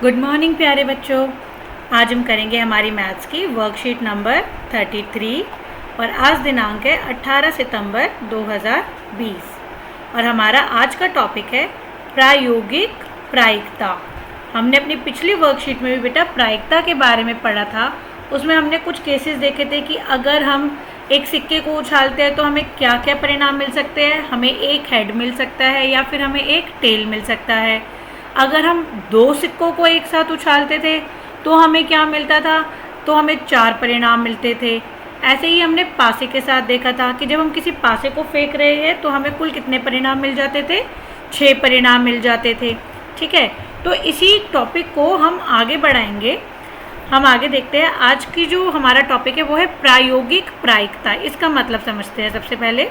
Good morning प्यारे बच्चों। आज हम करेंगे हमारी मैथ्स की वर्कशीट नंबर 33 और आज दिनांक है 18 सितंबर 2020 और हमारा आज का टॉपिक है प्रायोगिक प्रायिकता। हमने अपनी पिछली वर्कशीट में भी बेटा प्रायिकता के बारे में पढ़ा था। उसमें हमने कुछ केसेस देखे थे कि अगर हम एक सिक्के को उछालते हैं तो हमें क्या क्या परिणाम मिल सकते हैं। हमें एक हेड मिल सकता है या फिर हमें एक टेल मिल सकता है। अगर हम दो सिक्कों को एक साथ उछालते थे तो हमें क्या मिलता था, तो हमें 4 परिणाम मिलते थे। ऐसे ही हमने पासे के साथ देखा था कि जब हम किसी पासे को फेंक रहे हैं तो हमें कुल कितने परिणाम मिल जाते थे, 6 परिणाम मिल जाते थे। ठीक है, तो इसी टॉपिक को हम आगे बढ़ाएंगे। हम आगे देखते हैं। आज की जो हमारा टॉपिक है वो है प्रायोगिक प्रायिकता। इसका मतलब समझते हैं। सबसे पहले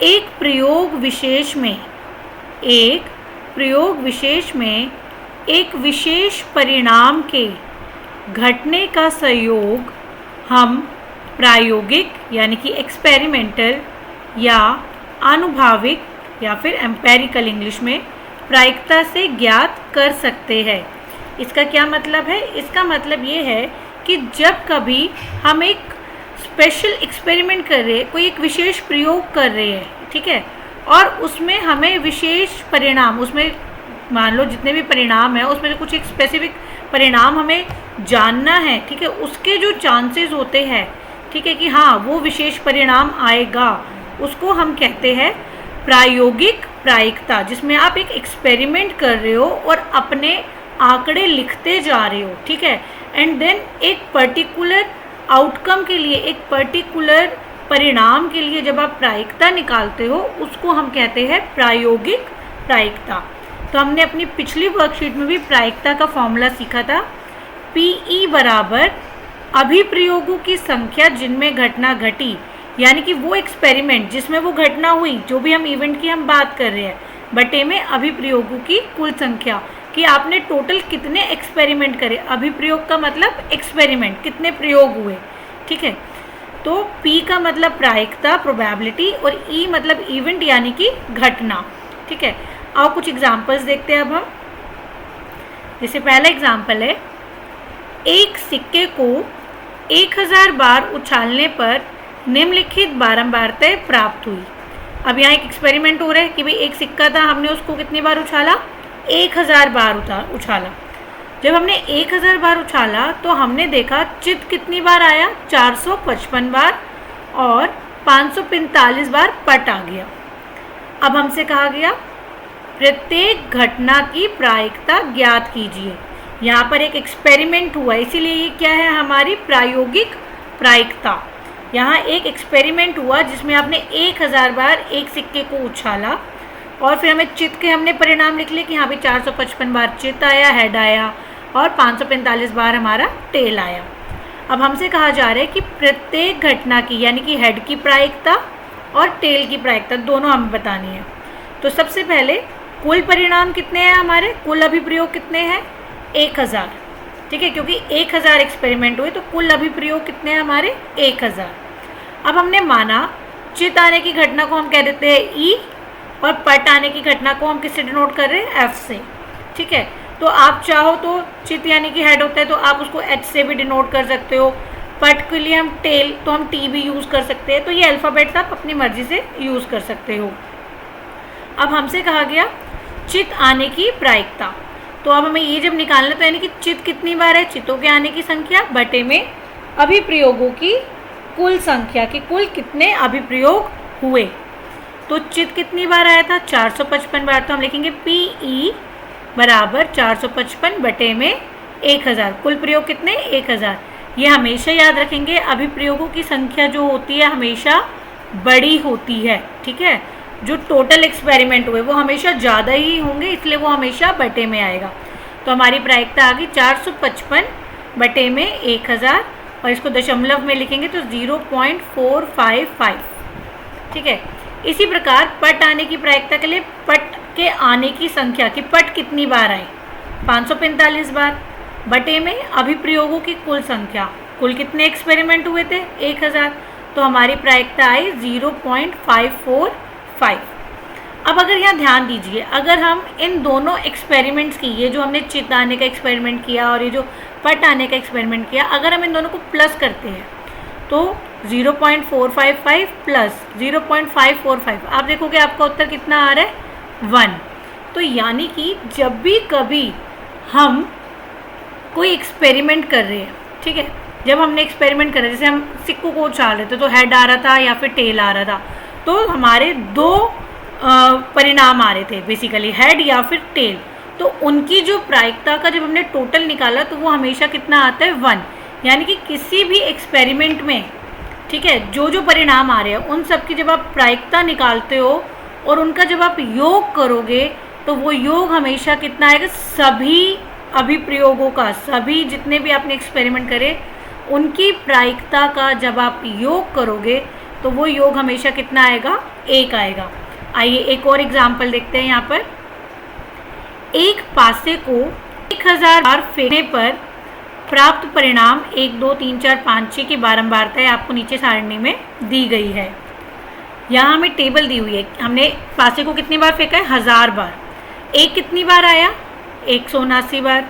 एक प्रयोग विशेष में एक विशेष परिणाम के घटने का संयोग हम प्रायोगिक यानी कि एक्सपेरिमेंटल या आनुभविक या फिर एम्पेरिकल इंग्लिश में प्रायिकता से ज्ञात कर सकते हैं। इसका क्या मतलब है? इसका मतलब ये है कि जब कभी हम एक स्पेशल एक्सपेरिमेंट कर रहे हैं, कोई एक विशेष प्रयोग कर रहे हैं, ठीक है, और उसमें हमें विशेष परिणाम, उसमें मान लो जितने भी परिणाम है उसमें कुछ एक स्पेसिफिक परिणाम हमें जानना है, ठीक है, उसके जो चांसेस होते हैं, ठीक है, कि हाँ वो विशेष परिणाम आएगा, उसको हम कहते हैं प्रायोगिक प्रायिकता। जिसमें आप एक एक्सपेरिमेंट कर रहे हो और अपने आंकड़े लिखते जा रहे हो, ठीक है, एंड देन एक पर्टिकुलर आउटकम के लिए, एक पर्टिकुलर परिणाम के लिए जब आप प्रायिकता निकालते हो उसको हम कहते हैं प्रायोगिक प्रायिकता। तो हमने अपनी पिछली वर्कशीट में भी प्रायिकता का फॉर्मूला सीखा था। PE बराबर अभिप्रयोगों की संख्या जिनमें घटना घटी, यानी कि वो एक्सपेरिमेंट जिसमें वो घटना हुई, जो भी हम इवेंट की हम बात कर रहे हैं, बटे में अभिप्रयोगों की कुल संख्या, कि आपने टोटल कितने एक्सपेरिमेंट करे। अभिप्रयोग का मतलब एक्सपेरिमेंट, कितने प्रयोग हुए, ठीक है। तो P का मतलब प्रायिकता, प्रोबेबिलिटी, और E मतलब इवेंट यानी कि घटना, ठीक है। आओ कुछ एग्जांपल्स देखते हैं अब हम। जैसे पहला एग्जांपल है, एक सिक्के को 1000 बार उछालने पर निम्नलिखित बारंबारता प्राप्त हुई। अब यहाँ एक एक्सपेरिमेंट हो रहा है कि भाई एक सिक्का था, हमने उसको कितनी बार उछाला, 1000 बार उछाला। जब हमने 1000 बार उछाला तो हमने देखा चित कितनी बार आया, 455 बार, और 545 बार पट आ गया। अब हमसे कहा गया प्रत्येक घटना की प्रायिकता ज्ञात कीजिए। यहाँ पर एक एक्सपेरिमेंट हुआ, इसीलिए ये क्या है, हमारी प्रायोगिक प्रायिकता। यहाँ एक एक्सपेरिमेंट हुआ जिसमें आपने 1000 बार एक सिक्के को उछाला और फिर हमें चित के हमने परिणाम लिख लिए कि यहाँ पे 455 बार चित आया, हेड आया, और 545 बार हमारा टेल आया। अब हमसे कहा जा रहा है कि प्रत्येक घटना की, यानी कि हेड की प्रायिकता और टेल की प्रायिकता दोनों हमें बतानी है। तो सबसे पहले कुल परिणाम कितने हैं हमारे, कुल अभिप्रयोग कितने हैं, 1000, ठीक है, क्योंकि 1000 एक्सपेरिमेंट हुए तो कुल अभिप्रयोग कितने हैं हमारे, 1000। अब हमने माना चित आने की घटना को हम कह देते हैं E, और पट आने की घटना को हम किससे डिनोट कर रहे हैं, F से, ठीक है। तो आप चाहो तो चित यानी कि हेड होता है तो आप उसको H से भी डिनोट कर सकते हो। पट के लिए हम टेल तो हम T भी यूज़ कर सकते हैं। तो ये अल्फ़ाबेट्स आप अपनी मर्जी से यूज़ कर सकते हो। अब हमसे कहा गया चित आने की प्रायिकता, तो अब हमें ये जब निकालना, तो यानी कि चित कितनी बार है, चितों के आने की संख्या बटे में अभिप्रयोगों की कुल संख्या, कि कुल कितने अभिप्रयोग हुए। तो चित कितनी बार आया था, 455 बार। तो हम लिखेंगे PE बराबर 455 बटे में 1000। कुल प्रयोग कितने, 1000। ये हमेशा याद रखेंगे, अभिप्रयोगों की संख्या जो होती है हमेशा बड़ी होती है, ठीक है। जो टोटल एक्सपेरिमेंट हुए वो हमेशा ज़्यादा ही होंगे, इसलिए वो हमेशा बटे में आएगा। तो हमारी प्रायिकता आ गई 455 बटे में 1000, और इसको दशमलव में लिखेंगे तो 0.455, ठीक है। इसी प्रकार पट आने की प्रायिकता के लिए पट के आने की संख्या, कि पट कितनी बार आए, 545 बार, बटे में अभिप्रयोगों की कुल संख्या, कुल कितने एक्सपेरिमेंट हुए थे, 1000, तो हमारी प्रायिकता आई 0.545। अब अगर यहाँ ध्यान दीजिए, अगर हम इन दोनों एक्सपेरिमेंट्स की, ये जो हमने चित आने का एक्सपेरिमेंट किया और ये जो पट आने का एक्सपेरिमेंट किया, अगर हम इन दोनों को प्लस करते हैं तो 0.455 प्लस 0.545, आप देखोगे आपका उत्तर कितना आ रहा है 1। तो यानी कि जब भी कभी हम कोई एक्सपेरिमेंट कर रहे हैं, ठीक है, जब हमने एक्सपेरिमेंट कर रहे, जैसे हम सिक्कों को उछाल रहे थे तो हेड आ रहा था या फिर टेल आ रहा था, तो हमारे दो परिणाम आ रहे थे, बेसिकली हेड या फिर टेल। तो उनकी जो प्रायिकता का जब हमने टोटल निकाला तो वो हमेशा कितना आता है 1। यानी कि किसी भी एक्सपेरिमेंट में, ठीक है, जो जो परिणाम आ रहे हैं उन सब की जब आप प्रायिकता निकालते हो और उनका जब आप योग करोगे तो वो योग हमेशा कितना आएगा, सभी अभिप्रयोगों का, सभी जितने भी आपने एक्सपेरिमेंट करे उनकी प्रायिकता का जब आप योग करोगे तो वो योग हमेशा कितना आएगा, 1 आएगा। आइए एक और एग्जाम्पल देखते हैं। यहाँ पर एक पासे को 1000 बार फेंकने पर प्राप्त परिणाम 1 2 3 4 5 6 की बारंबारता आपको नीचे सारणी में दी गई है। यहाँ हमें टेबल दी हुई है, हमने पासे को कितनी बार फेंका है, 1000 बार। एक कितनी बार आया, 179 बार।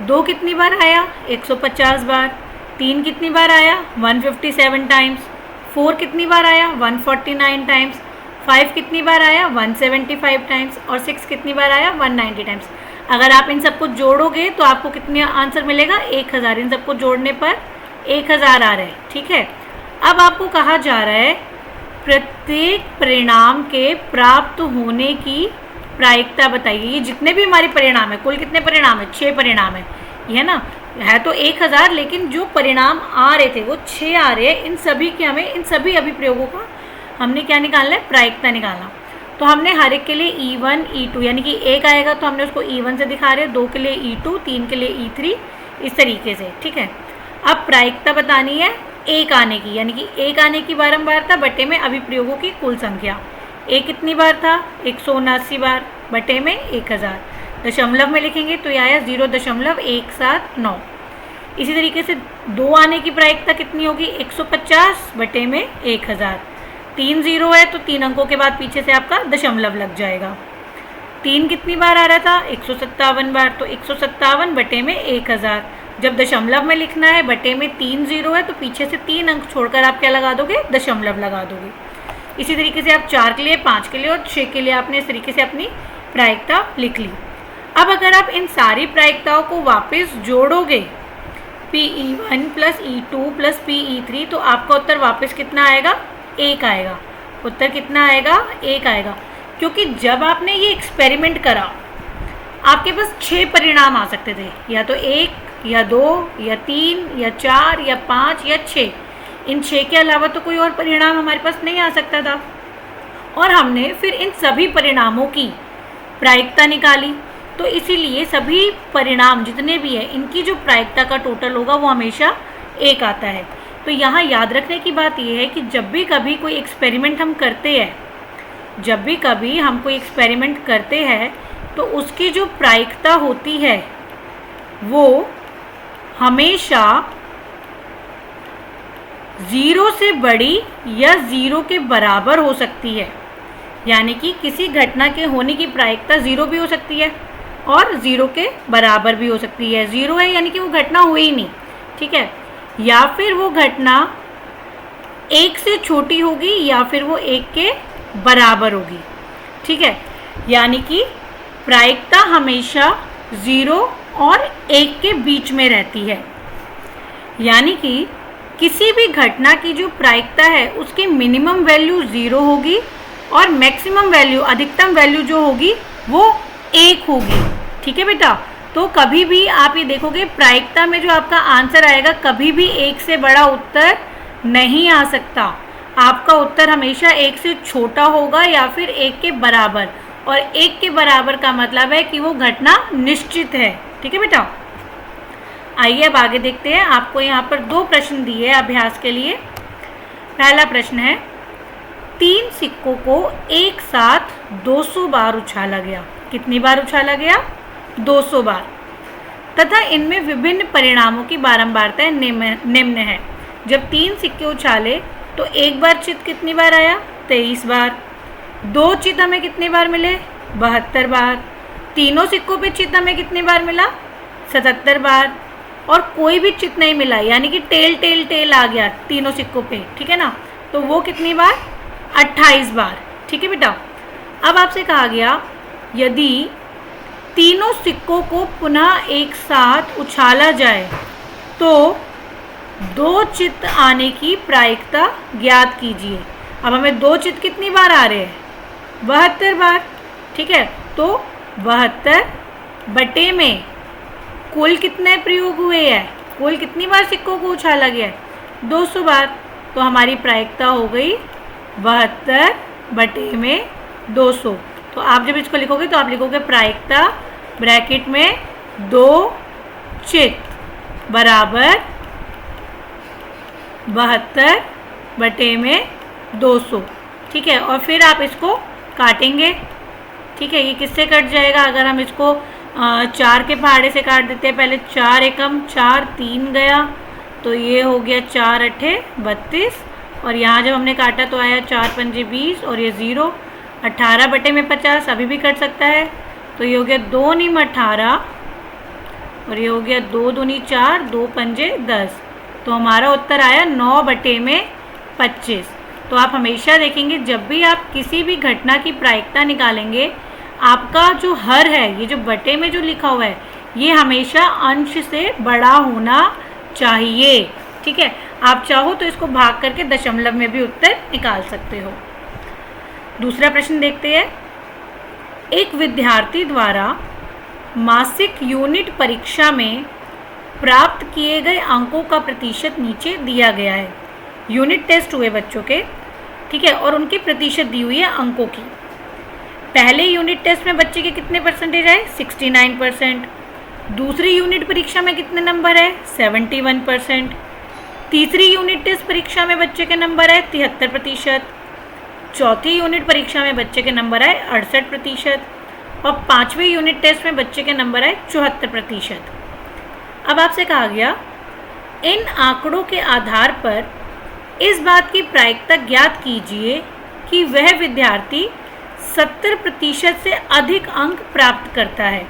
2 कितनी बार आया, 150 बार। 3 कितनी बार आया, 157 टाइम्स। 4 कितनी बार आया, 149 टाइम्स। 5 कितनी बार आया, 175 टाइम्स। और 6 कितनी बार आया, 190 टाइम्स। अगर आप इन सबको जोड़ोगे तो आपको कितने आंसर मिलेगा, 1000। इन सबको जोड़ने पर 1000 आ रहे हैं, ठीक है। अब आपको कहा जा रहा है प्रत्येक परिणाम के प्राप्त होने की प्रायिकता बताइए। ये जितने भी हमारे परिणाम है, कुल कितने परिणाम है, 6 परिणाम है, है ना। है तो 1000, लेकिन जो परिणाम आ रहे थे वो 6 आ रहे हैं। इन सभी के हमें, इन सभी अभिप्रयोगों का हमने क्या निकालना है, प्रायिकता निकालना। तो हमने हर एक के लिए E1 E2, यानी कि 1 आएगा तो हमने उसको E1 से दिखा रहे हैं, 2 के लिए E2, 3 के लिए E3, इस तरीके से, ठीक है। अब प्रायिकता बतानी है 1 आने की, यानी कि 1 आने की बारंबारता बटे में अभिप्रयोगों की कुल संख्या। 1 कितनी बार था, 179 बार, बटे में 1000। दशमलव में लिखेंगे तो यह आया 0.179। इसी तरीके से 2 आने की प्रायिकता कितनी होगी, 150 बटे में 1000। 3 0 है तो 3 अंकों के बाद पीछे से आपका दशमलव लग जाएगा। 3 कितनी बार आ रहा था, 157 बार, तो 157 बटे में 1000। जब दशमलव में लिखना है, बटे में 3 0 है तो पीछे से 3 अंक छोड़कर आप क्या लगा दोगे, दशमलव लगा दोगे। इसी तरीके से आप 4 के लिए, 5 के लिए और 6 के लिए आपने इस तरीके से अपनी प्रायिकता लिख ली। अब अगर आप इन सारी प्रायिकताओं को वापस जोड़ोगे, PE1 plus E2 plus PE3, तो आपका उत्तर वापस कितना आएगा, 1 आएगा। उत्तर कितना आएगा, 1 आएगा। क्योंकि जब आपने ये एक्सपेरिमेंट करा आपके पास 6 परिणाम आ सकते थे, या तो 1 या 2 या 3 या 4 या 5 या 6। इन 6 के अलावा तो कोई और परिणाम हमारे पास नहीं आ सकता था। और हमने फिर इन सभी परिणामों की प्रायिकता निकाली, तो इसीलिए सभी परिणाम जितने भी हैं इनकी जो प्रायिकता का टोटल होगा वो हमेशा 1 आता है। तो यहाँ याद रखने की बात यह है कि जब भी कभी कोई एक्सपेरिमेंट हम करते हैं, जब भी कभी हम कोई एक्सपेरिमेंट करते हैं तो उसकी जो प्रायिकता होती है वो हमेशा 0 से बड़ी या 0 के बराबर हो सकती है। यानी कि किसी घटना के होने की प्रायिकता 0 भी हो सकती है और 0 के बराबर भी हो सकती है। 0 है यानी कि वो घटना हुई ही नहीं, ठीक है, या फिर वो घटना 1 से छोटी होगी या फिर वो 1 के बराबर होगी, ठीक है। यानी कि प्रायिकता हमेशा 0 और 1 के बीच में रहती है। यानी कि किसी भी घटना की जो प्रायिकता है उसकी मिनिमम वैल्यू 0 होगी और मैक्सिमम वैल्यू, अधिकतम वैल्यू जो होगी वो 1 होगी, ठीक है बेटा। तो कभी भी आप ये देखोगे प्रायिकता में जो आपका आंसर आएगा कभी भी 1 से बड़ा उत्तर नहीं आ सकता। आपका उत्तर हमेशा 1 से छोटा होगा या फिर 1 के बराबर, और 1 के बराबर का मतलब है कि वो घटना निश्चित है, ठीक है बेटा। आइए अब आगे देखते हैं। आपको यहाँ पर 2 प्रश्न दिए हैं अभ्यास के लिए। पहला प्रश्न है, 3 सिक्कों को एक साथ 200 बार उछाला गया। कितनी बार उछाला गया, 200 बार, तथा इनमें विभिन्न परिणामों की बारंबारता निम्न है। जब 3 सिक्के उछाले तो एक बार चित कितनी बार आया, 23 बार। 2 चित हमें कितनी बार मिले? 72 बार। तीनों सिक्कों पे चित हमें कितनी बार मिला? 77 बार। और कोई भी चित नहीं मिला, यानी कि टेल टेल टेल आ गया तीनों सिक्कों पे, ठीक है ना, तो वो कितनी बार? 28 बार। ठीक है बेटा। अब आपसे कहा गया यदि तीनों सिक्कों को पुनः एक साथ उछाला जाए तो 2 चित आने की प्रायिकता ज्ञात कीजिए। अब हमें 2 चित कितनी बार आ रहे हैं? 72 बार। ठीक है, तो 72 बटे में कुल कितने प्रयोग हुए हैं? कुल कितनी बार सिक्कों को उछाला गया है? 200 बार। तो हमारी प्रायिकता हो गई 72 बटे में 200। तो आप जब इसको लिखोगे तो आप लिखोगे प्रायिकता ब्रैकेट में 2 चित बराबर 72 बटे में 200। ठीक है, और फिर आप इसको काटेंगे। ठीक है, ये किससे कट जाएगा? अगर हम इसको 4 के पहाड़े से काट देते हैं, पहले 4 एकम 4, 3 गया तो ये हो गया 4 अठे 32, और यहाँ जब हमने काटा तो आया 4 पंजे 20 और ये 0। 18 बटे में 50 अभी भी कट सकता है, तो ये हो गया 2 नीम 18 और ये हो गया 2 दूनी 4, 2 पंजे 10। तो हमारा उत्तर आया 9 बटे में 25। तो आप हमेशा देखेंगे जब भी आप किसी भी घटना की प्रायिकता निकालेंगे, आपका जो हर है, ये जो बटे में जो लिखा हुआ है, ये हमेशा अंश से बड़ा होना चाहिए। ठीक है, आप चाहो तो इसको भाग करके दशमलव में भी उत्तर निकाल सकते हो। दूसरा प्रश्न देखते हैं। एक विद्यार्थी द्वारा मासिक यूनिट परीक्षा में प्राप्त किए गए अंकों का प्रतिशत नीचे दिया गया है। यूनिट टेस्ट हुए बच्चों के, ठीक है, और उनकी प्रतिशत दी हुई है अंकों की। पहले यूनिट टेस्ट में बच्चे के कितने परसेंटेज आए? 69%। दूसरी यूनिट परीक्षा में कितने नंबर है? 71%। तीसरी यूनिट टेस्ट परीक्षा में बच्चे के नंबर आए 73%। चौथी यूनिट परीक्षा में बच्चे के नंबर आए 68%। और 5वीं यूनिट टेस्ट में बच्चे के नंबर आए 74%। अब आपसे कहा गया इन आंकड़ों के आधार पर इस बात की प्रायिकता ज्ञात कीजिए कि वह विद्यार्थी 70% से अधिक अंक प्राप्त करता है।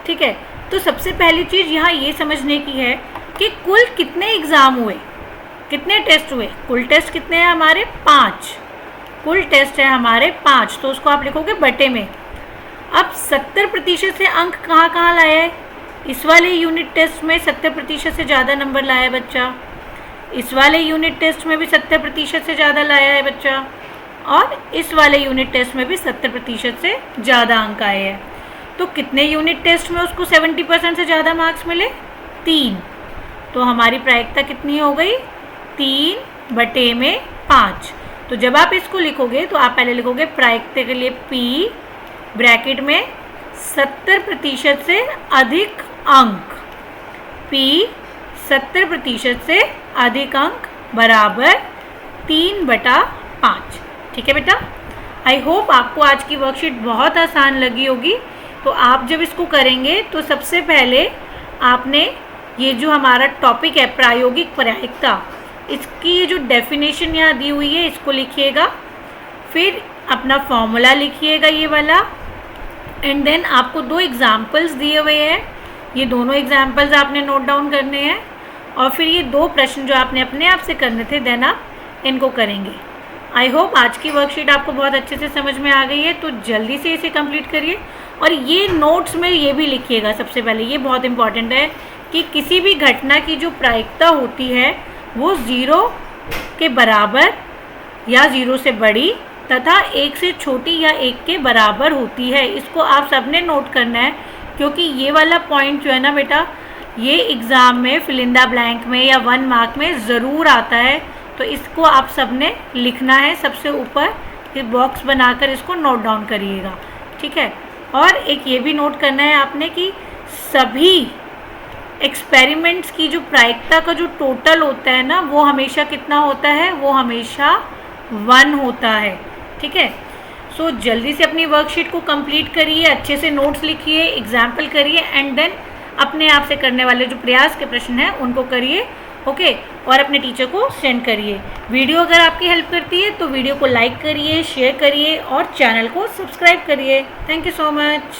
ठीक है, तो सबसे पहली चीज़ यहाँ ये समझने की है कि कुल कितने एग्ज़ाम हुए, कितने टेस्ट हुए। कुल टेस्ट कितने हैं हमारे? 5। कुल टेस्ट है हमारे 5, तो उसको आप लिखोगे बटे में। अब 70% से अंक कहाँ कहाँ लाया है? इस वाले यूनिट टेस्ट में 70% से ज़्यादा नंबर लाया है बच्चा, इस वाले यूनिट टेस्ट में भी 70% से ज़्यादा लाया है बच्चा, और इस वाले यूनिट टेस्ट में भी 70% से ज़्यादा अंक आए हैं। तो कितने यूनिट टेस्ट में उसको 70% से ज़्यादा मार्क्स मिले? 3। तो हमारी प्रायिकता कितनी हो गई? 3 बटे में 5। तो जब आप इसको लिखोगे तो आप पहले लिखोगे प्रायिकता के लिए P ब्रैकेट में 70% से अधिक अंक, P 70% से अधिक अंक बराबर 3/5। ठीक है बेटा, आई होप आपको आज की वर्कशीट बहुत आसान लगी होगी। तो आप जब इसको करेंगे तो सबसे पहले आपने ये जो हमारा टॉपिक है प्रायोगिक प्रायिकता, इसकी ये जो डेफिनेशन यहाँ दी हुई है इसको लिखिएगा, फिर अपना फॉर्मूला लिखिएगा ये वाला, एंड देन आपको 2 एग्जाम्पल्स दिए हुए हैं, ये दोनों एग्जाम्पल्स आपने नोट डाउन करने हैं, और फिर ये 2 प्रश्न जो आपने अपने आप से करने थे देन आप इनको करेंगे। आई होप आज की वर्कशीट आपको बहुत अच्छे से समझ में आ गई है, तो जल्दी से इसे कंप्लीट करिए। और ये नोट्स में ये भी लिखिएगा सबसे पहले, ये बहुत इंपॉर्टेंट है कि किसी भी घटना की जो प्रायिकता होती है वो 0 के बराबर या 0 से बड़ी तथा 1 से छोटी या 1 के बराबर होती है। इसको आप सबने नोट करना है, क्योंकि ये वाला पॉइंट जो है ना बेटा, ये एग्ज़ाम में फिल इन द ब्लैंक में या 1 मार्क में ज़रूर आता है। तो इसको आप सबने लिखना है सबसे ऊपर, फिर बॉक्स बनाकर इसको नोट डाउन करिएगा। ठीक है, और एक ये भी नोट करना है आपने कि सभी एक्सपेरिमेंट्स की जो प्रायिकता का जो टोटल होता है ना, वो हमेशा कितना होता है? वो हमेशा 1 होता है। ठीक है, सो जल्दी से अपनी वर्कशीट को कंप्लीट करिए, अच्छे से नोट्स लिखिए, एग्जाम्पल करिए, एंड देन अपने आप से करने वाले जो प्रयास के प्रश्न हैं उनको करिए। ओके, और अपने टीचर को सेंड करिए। वीडियो अगर आपकी हेल्प करती है तो वीडियो को लाइक करिए, शेयर करिए और चैनल को सब्सक्राइब करिए। Thank you so much.